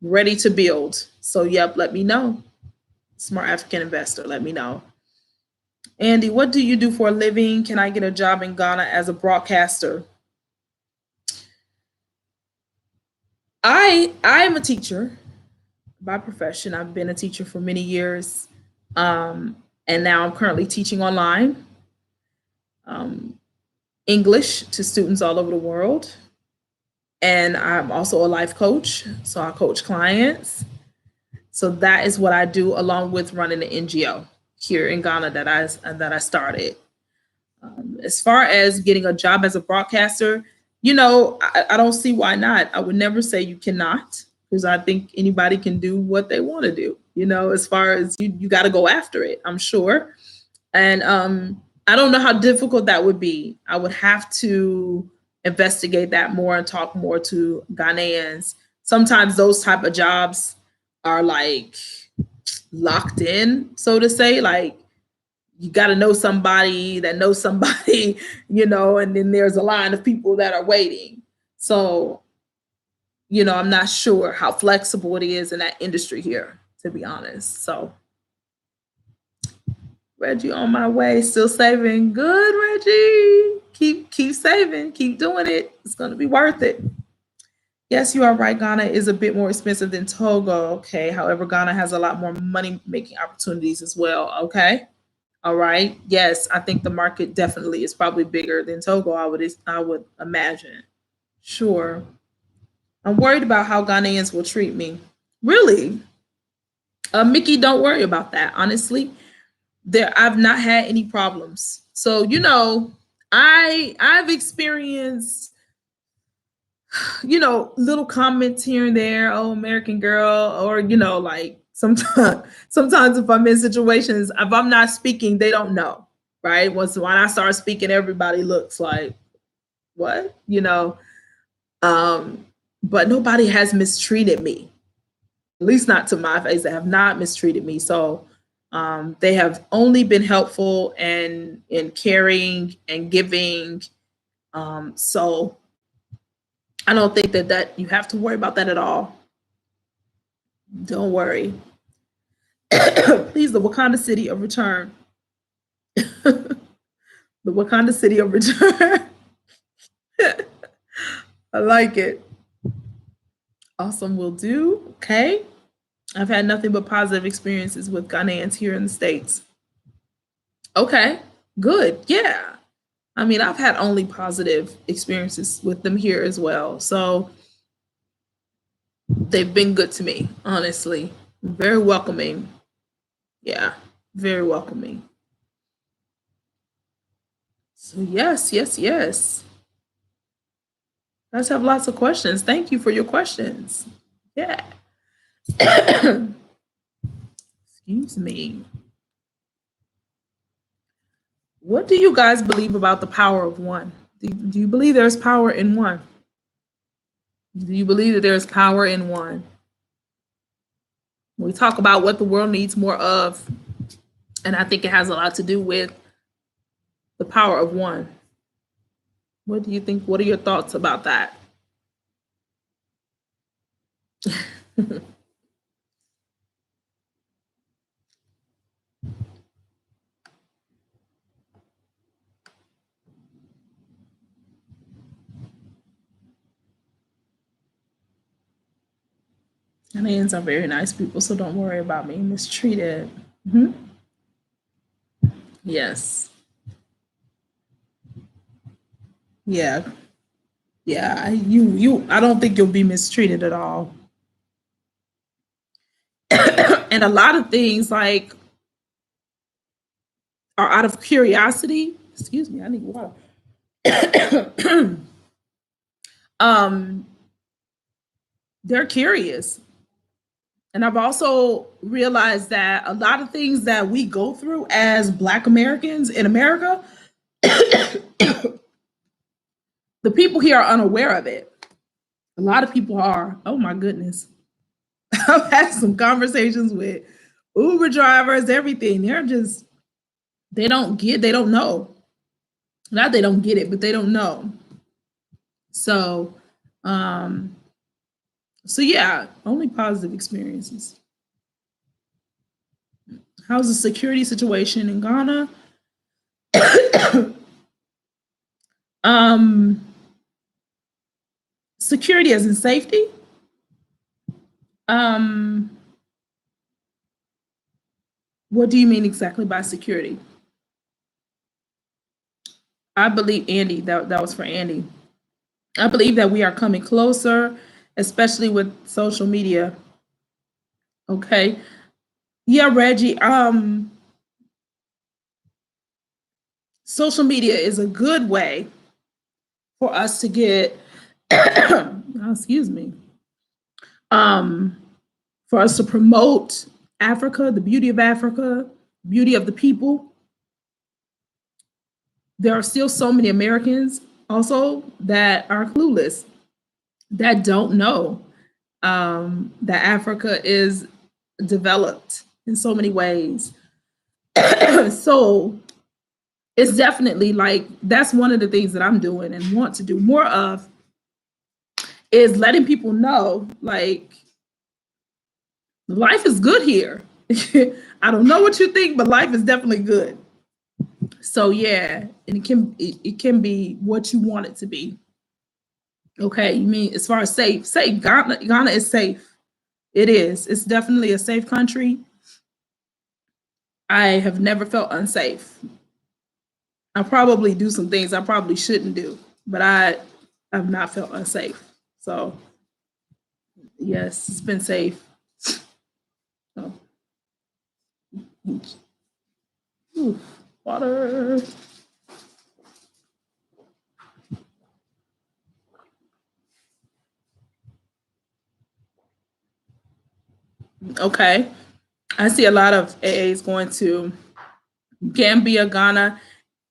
ready to build. So, yep, let me know. Smart African investor, let me know. Andy, what do you do for a living? Can I get a job in Ghana as a broadcaster? I am a teacher by profession. I've been a teacher for many years, and now I'm currently teaching online, um, English to students all over the world. And I'm also a life coach, so I coach clients. So that is what I do, along with running an NGO here in Ghana that I started. As far as getting a job as a broadcaster, I don't see why not. I would never say you cannot, because I think anybody can do what they want to do. As far as you got to go after it, I'm sure. And I don't know how difficult that would be. I would have to investigate that more and talk more to Ghanaians. Sometimes those type of jobs are like locked in, so to say. Like, you got to know somebody that knows somebody, and then there's a line of people that are waiting. So, I'm not sure how flexible it is in that industry here, to be honest. So, Reggie, on my way, still saving. Good, Reggie. Keep saving, keep doing it. It's going to be worth it. Yes, you are right. Ghana is a bit more expensive than Togo. Okay. However, Ghana has a lot more money making opportunities as well. Okay. All right. Yes, I think the market definitely is probably bigger than Togo. I would imagine. Sure. I'm worried about how Ghanaians will treat me. Really? Mickey, don't worry about that. Honestly, I've not had any problems. So, I've experienced, little comments here and there, oh, American girl, or, like Sometimes if I'm in situations, if I'm not speaking, they don't know, right? When I start speaking, everybody looks like, what? But nobody has mistreated me, at least not to my face. They have not mistreated me. So they have only been helpful and in caring and giving. So I don't think that you have to worry about that at all. Don't worry. Please, the Wakanda City of Return. The Wakanda City of Return. I like it. Awesome, will do. Okay. I've had nothing but positive experiences with Ghanaians here in the States. Okay, good. Yeah. I mean, I've had only positive experiences with them here as well. So they've been good to me, honestly. Very welcoming. Yeah, very welcoming. So, yes, yes, yes. Let's have lots of questions. Thank you for your questions. Yeah. Excuse me. What do you guys believe about the power of one? Do you believe there's power in one? Do you believe that there's power in one? We talk about what the world needs more of, and I think it has a lot to do with the power of one. What do you think? What are your thoughts about that? Ghanaians are very nice people, so don't worry about being mistreated. Mm-hmm. Yes. Yeah. Yeah. I don't think you'll be mistreated at all. And a lot of things like are out of curiosity. Excuse me, I need water. um, they're curious. And I've also realized that a lot of things that we go through as Black Americans in America, the people here are unaware of it. A lot of people are. Oh my goodness. I've had some conversations with Uber drivers, everything. They don't know. Not they don't get it, but they don't know. So, um, so yeah, only positive experiences. How's the security situation in Ghana? um, Security as in safety. Um, what do you mean exactly by security? I believe Andy, that was for Andy. I believe that we are coming closer, especially with social media. Okay. Yeah, Reggie. Social media is a good way for us to get oh, excuse me. Um, for us to promote Africa, the beauty of Africa, beauty of the people. There are still so many Americans also that are clueless, that don't know that Africa is developed in so many ways. So it's definitely like that's one of the things that I'm doing and want to do more of is letting people know like life is good here. I don't know what you think, but life is definitely good. So yeah, and it can be what you want it to be. Okay, you mean as far as safe. Ghana is safe. It is. It's definitely a safe country. I have never felt unsafe. I probably do some things I probably shouldn't do, but I have not felt unsafe. So yes, it's been safe. So, ooh, water. Okay. I see a lot of AAs going to Gambia, Ghana,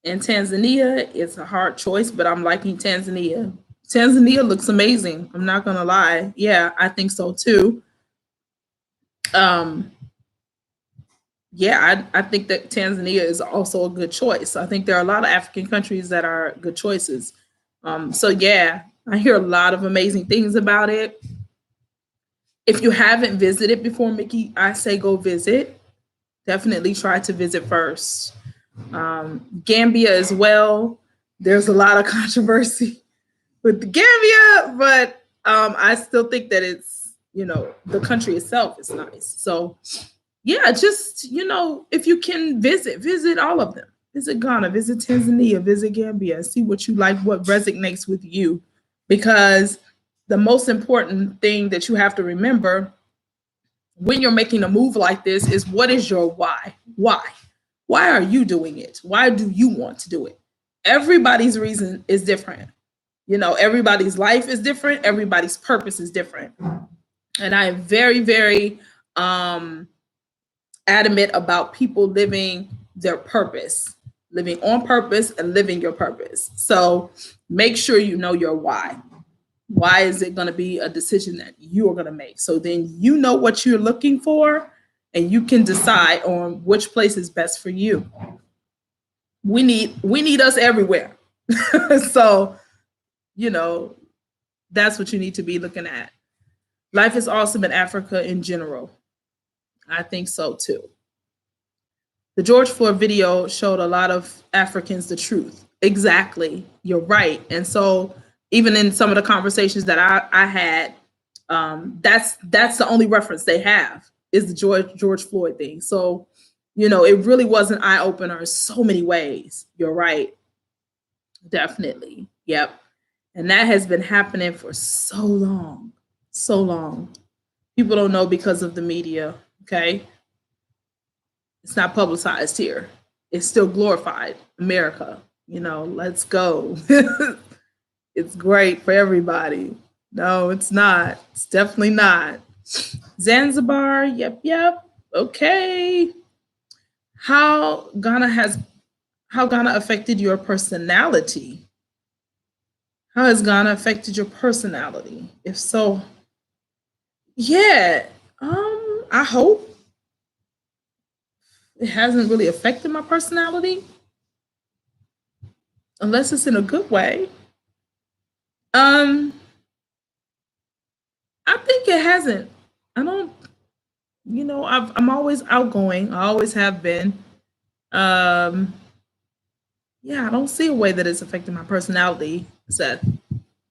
and Tanzania. It's a hard choice, but I'm liking Tanzania. Tanzania looks amazing. I'm not gonna lie. Yeah, I think so too. Um, yeah, I think that Tanzania is also a good choice. I think there are a lot of African countries that are good choices. So yeah, I hear a lot of amazing things about it. If you haven't visited before, Mickey, I say go visit. Definitely try to visit first. Gambia as well. There's a lot of controversy with the Gambia, but I still think that it's, the country itself is nice. So yeah, just, if you can visit all of them. Visit Ghana, visit Tanzania, visit Gambia, see what you like, what resonates with you. Because the most important thing that you have to remember when you're making a move like this is, what is your why? Why? Why are you doing it? Why do you want to do it? Everybody's reason is different. Everybody's life is different. Everybody's purpose is different. And I am very, very adamant about people living their purpose, living on purpose and living your purpose. So make sure you know your why. Why is it going to be a decision that you are going to make? So then you know what you're looking for and you can decide on which place is best for you. We need us everywhere. So, that's what you need to be looking at. Life is awesome in Africa in general. I think so too. The George Floyd video showed a lot of Africans the truth. Exactly. You're right. And so even in some of the conversations that I had, that's the only reference they have is the George Floyd thing. So, it really was an eye opener in so many ways. You're right. Definitely. Yep. And that has been happening for so long. So long. People don't know because of the media. Okay. It's not publicized here. It's still glorified. America. Let's go. It's great for everybody. No, it's not. It's definitely not. Zanzibar. Yep. Okay. How Ghana affected your personality? How has Ghana affected your personality? If so, yeah, I hope it hasn't really affected my personality, unless it's in a good way. I think it hasn't. I don't. I'm always outgoing. I always have been. Yeah, I don't see a way that it's affecting my personality, Seth.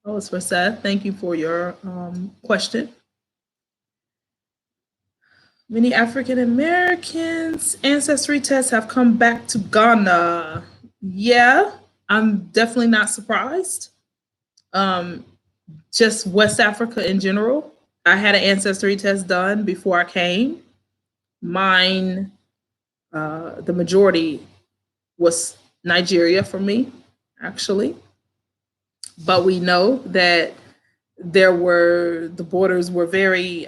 Oh, it's for Seth. Thank you for your question. Many African Americans' ancestry tests have come back to Ghana. Yeah, I'm definitely not surprised. Just West Africa in general. I had an ancestry test done before I came. Mine, the majority was Nigeria for me, actually. But we know that the borders were very,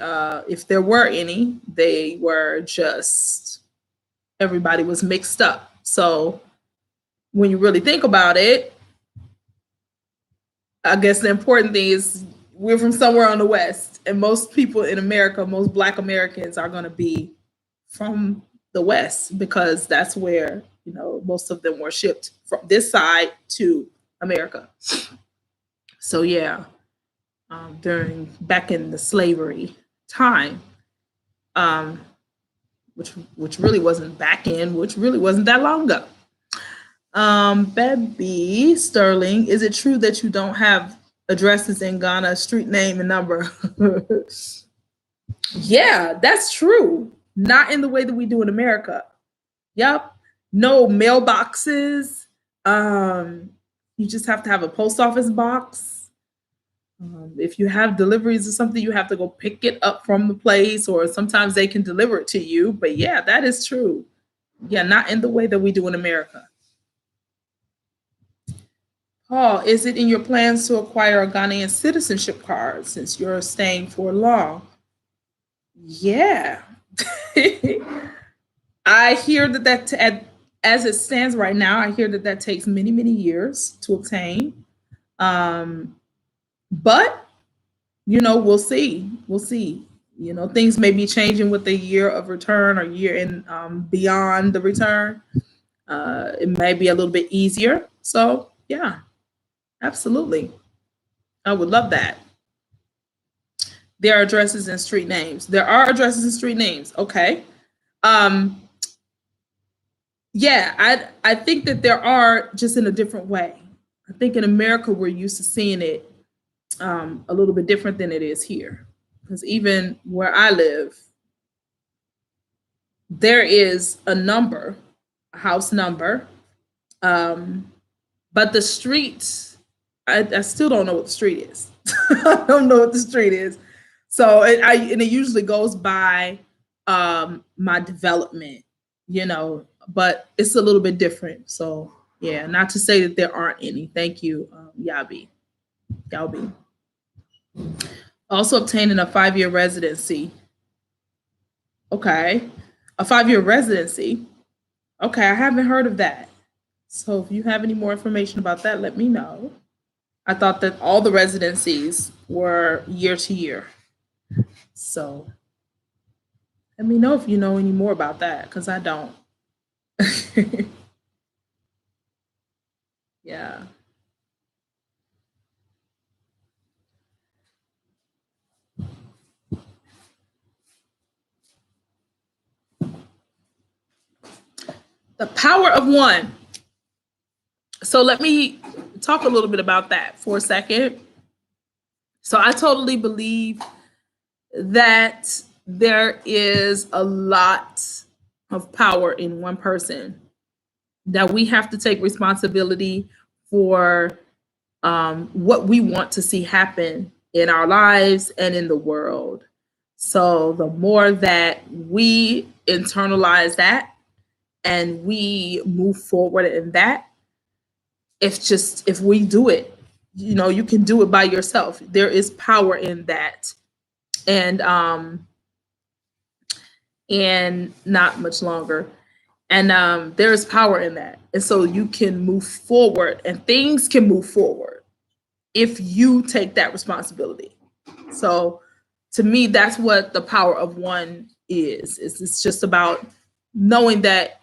if there were any, they were just, everybody was mixed up. So when you really think about it, I guess the important thing is we're from somewhere on the West, and most people in America, most Black Americans are going to be from the West because that's where, most of them were shipped from this side to America. So yeah, back in the slavery time, which really wasn't back in, which really wasn't that long ago. Bebby Sterling, is it true that you don't have addresses in Ghana, street name and number? Yeah, that's true. Not in the way that we do in America. Yep. No mailboxes. You just have to have a post office box. If you have deliveries or something, you have to go pick it up from the place, or sometimes they can deliver it to you. But yeah, that is true. Yeah, not in the way that we do in America. Paul, is it in your plans to acquire a Ghanaian citizenship card since you're staying for long? Yeah, I hear as it stands right now, I hear that takes many, many years to obtain. Um, but we'll see. We'll see. Things may be changing with the year of return or year in beyond the return. It may be a little bit easier. So yeah, absolutely. I would love that. There are addresses and street names. There are addresses and street names. Okay. Um, yeah, I think that there are, just in a different way. I think in America we're used to seeing it a little bit different than it is here. Because even where I live, there is a number, a house number, but the street, I still don't know what the street is. I don't know what the street is. So and it usually goes by my development, but it's a little bit different. So yeah, not to say that there aren't any. Thank you, Yabi. Also obtaining a 5-year residency. Okay. A 5-year residency. Okay, I haven't heard of that. So if you have any more information about that, let me know. I thought that all the residencies were year to year. So let me know if you know any more about that, because I don't. Yeah. The power of one. So let me talk a little bit about that for a second. So I totally believe that there is a lot of power in one person, that we have to take responsibility for what we want to see happen in our lives and in the world. So the more that we internalize that and we move forward in that, if we do it, you can do it by yourself. There is power in that. And not much longer. And there is power in that. And so you can move forward, and things can move forward if you take that responsibility. So to me, that's what the power of one is. It's just about knowing that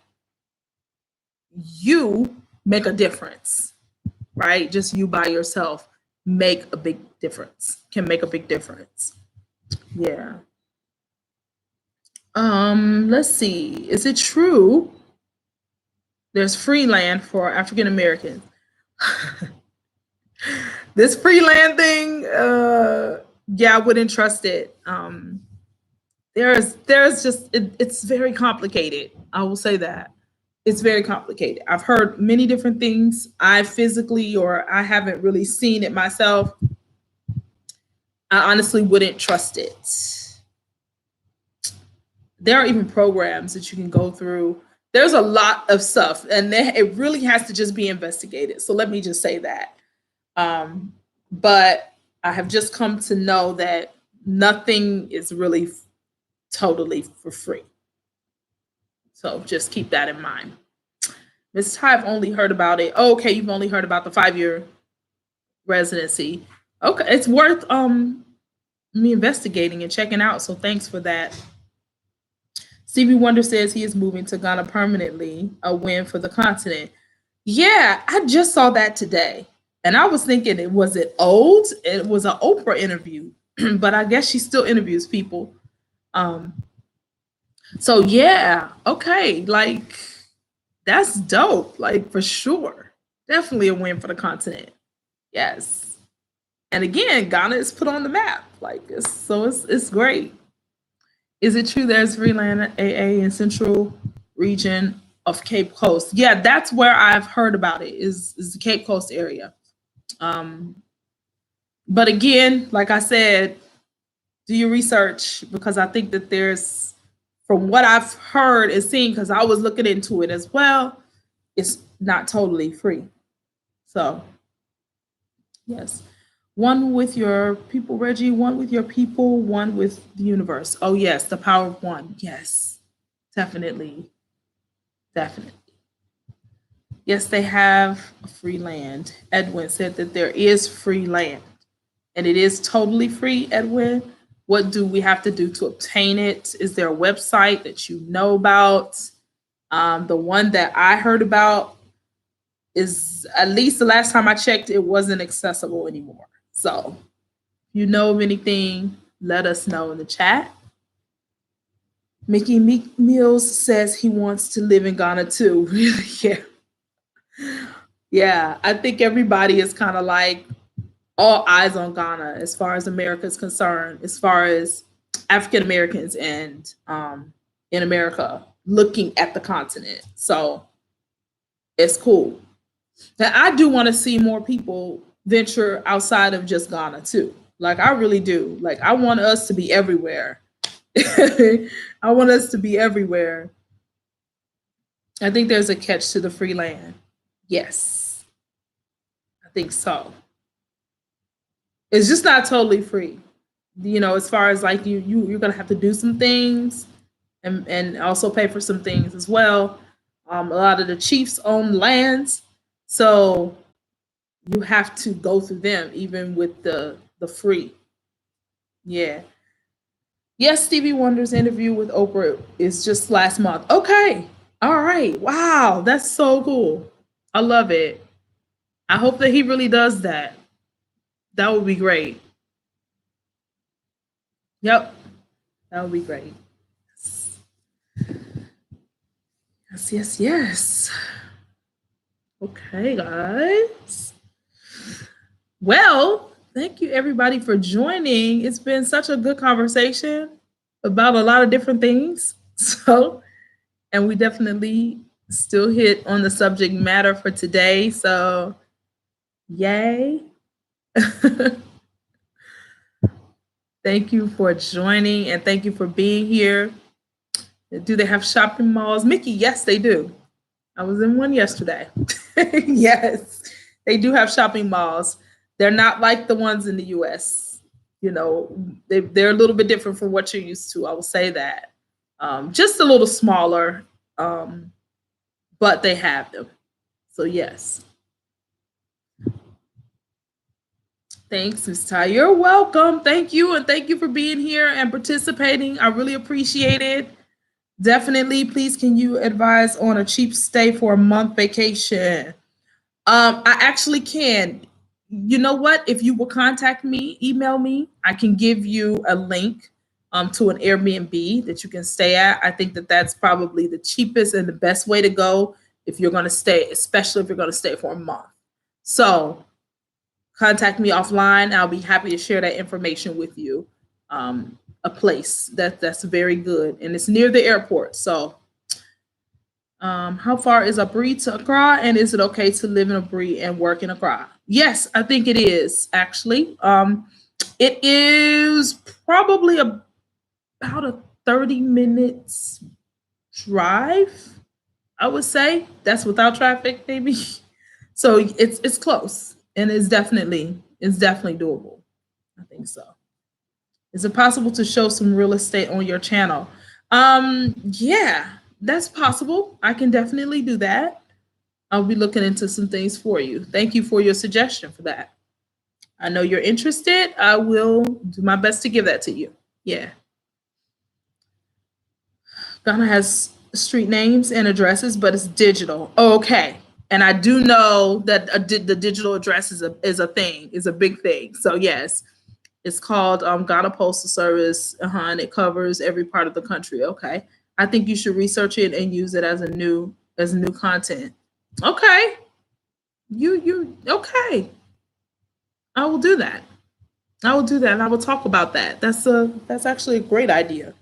you make a difference, right? Just you by yourself can make a big difference. Yeah. Let's see. Is it true there's free land for African Americans? This free land thing, yeah, I wouldn't trust it. There's just it's very complicated. I will say that. It's very complicated. I've heard many different things. I haven't really seen it myself. I honestly wouldn't trust it. There are even programs that you can go through. There's a lot of stuff, and it really has to just be investigated. So let me just say that. But I have just come to know that nothing is really totally for free. So just keep that in mind. Ms. Ty, I've only heard about it. Oh, okay, you've only heard about the 5-year residency. Okay, it's worth me investigating and checking out. So thanks for that. Stevie Wonder says he is moving to Ghana permanently, a win for the continent. Yeah, I just saw that today. And I was thinking, it was old? It was an Oprah interview, but I guess she still interviews people. So yeah, okay, like that's dope, like for sure. Definitely a win for the continent. Yes. And again, Ghana is put on the map. Like it's great. Is it true there's free land AA in central region of Cape Coast? Yeah, that's where I've heard about it, is the Cape Coast area. But again, like I said, do your research, because I think that there's, from what I've heard and seen, because I was looking into it as well, it's not totally free. So, yes. One with your people, Reggie, one with your people, one with the universe. Oh, yes, the power of one. Yes, definitely. Definitely. Yes, they have free land. Edwin said that there is free land and it is totally free, Edwin. What do we have to do to obtain it? Is there a website that you know about? The one that I heard about is, at least the last time I checked, it wasn't accessible anymore. So, if you know of anything, let us know in the chat. Mickey Mills says he wants to live in Ghana too. Really? Yeah. Yeah. I think everybody is kind of like all eyes on Ghana as far as America is concerned, as far as African Americans and in America looking at the continent. So it's cool. Now, I do want to see more people venture outside of just Ghana too. Like, I really do. Like, I want us to be everywhere. I want us to be everywhere. I think there's a catch to the free land. Yes, I think so. It's just not totally free. You know, as far as like you're gonna have to do some things and also pay for some things as well. A lot of the chiefs own lands, so you have to go through them even with the free. Yeah. Yes, Stevie Wonder's interview with Oprah is just last month. Okay. All right. Wow. That's so cool. I love it. I hope that he really does that. That would be great. Yep. That would be great. Yes, yes, yes. Okay, guys. Well, thank you everybody for joining. It's been such a good conversation about a lot of different things. So, and we definitely still hit on the subject matter for today. So, yay. Thank you for joining and thank you for being here. Do they have shopping malls? Mickey, yes, they do. I was in one yesterday. Yes, they do have shopping malls. They're not like the ones in the US. You know, they're a little bit different from what you're used to. I will say that. Just a little smaller, but they have them. So, yes. Thanks, Ms. Ty. You're welcome. Thank you. And thank you for being here and participating. I really appreciate it. Definitely. Please, can you advise on a cheap stay for a month vacation? I actually can. You know what? If you will contact me, email me, I can give you a link to an Airbnb that you can stay at. I think that that's probably the cheapest and the best way to go if you're going to stay, especially if you're going to stay for a month. So contact me offline. I'll be happy to share that information with you. A place that's very good and it's near the airport. So how far is Abri to Accra, and is it okay to live in Abri and work in Accra? Yes, I think it is actually. It is probably about a 30 minutes drive. I would say that's without traffic, maybe. So it's close, and it's definitely doable. I think so. Is it possible to show some real estate on your channel? Yeah, that's possible. I can definitely do that. I'll be looking into some things for you. Thank you for your suggestion for that. I know you're interested. I will do my best to give that to you. Yeah. Ghana has street names and addresses, but it's digital. Oh, okay. And I do know that the digital address is a thing, is a big thing. So yes, it's called Ghana Postal Service, and it covers every part of the country. Okay, I think you should research it and use it as new content. Okay, you okay? I will do that. I will do that, and I will talk about that. That's actually a great idea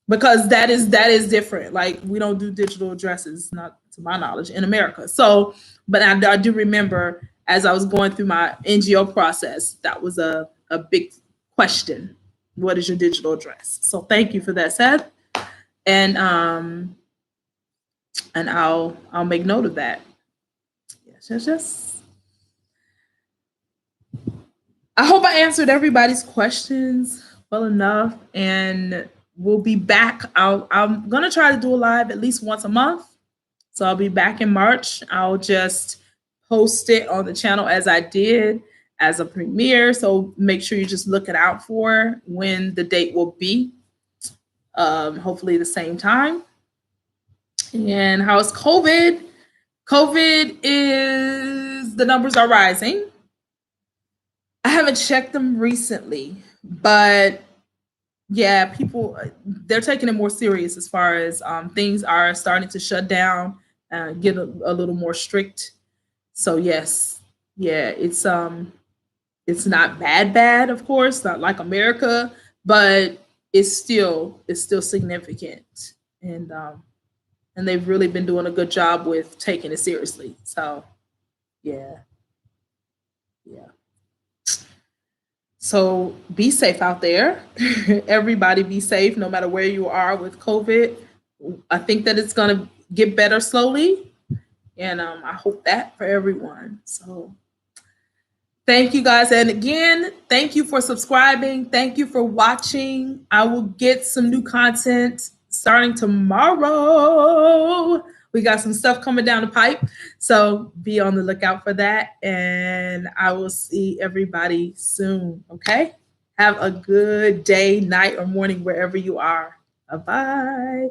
because that is different. Like we don't do digital addresses, not to my knowledge, in America. So, but I do remember as I was going through my NGO process, that was a big question. What is your digital address? So thank you for that, Seth, and I'll make note of that. Yes, yes, yes. I hope I answered everybody's questions well enough, and we'll be back. I'm gonna try to do a live at least once a month. So I'll be back in March. I'll just post it on the channel as I did as a premiere. So make sure you just look it out for when the date will be. Hopefully the same time. And how's COVID? COVID is the numbers are rising. I haven't checked them recently, but yeah, people they're taking it more serious as far as things are starting to shut down, get a little more strict. So yes, yeah, it's not bad, of course, not like America, but it's still significant, and they've really been doing a good job with taking it seriously. So yeah, yeah. So be safe out there. Everybody be safe no matter where you are with COVID. I think that it's going to get better slowly. And I hope that for everyone. So thank you guys. And again, thank you for subscribing. Thank you for watching. I will get some new content starting tomorrow. We got some stuff coming down the pipe. So be on the lookout for that. And I will see everybody soon. Okay. Have a good day, night, or morning, wherever you are. Bye bye.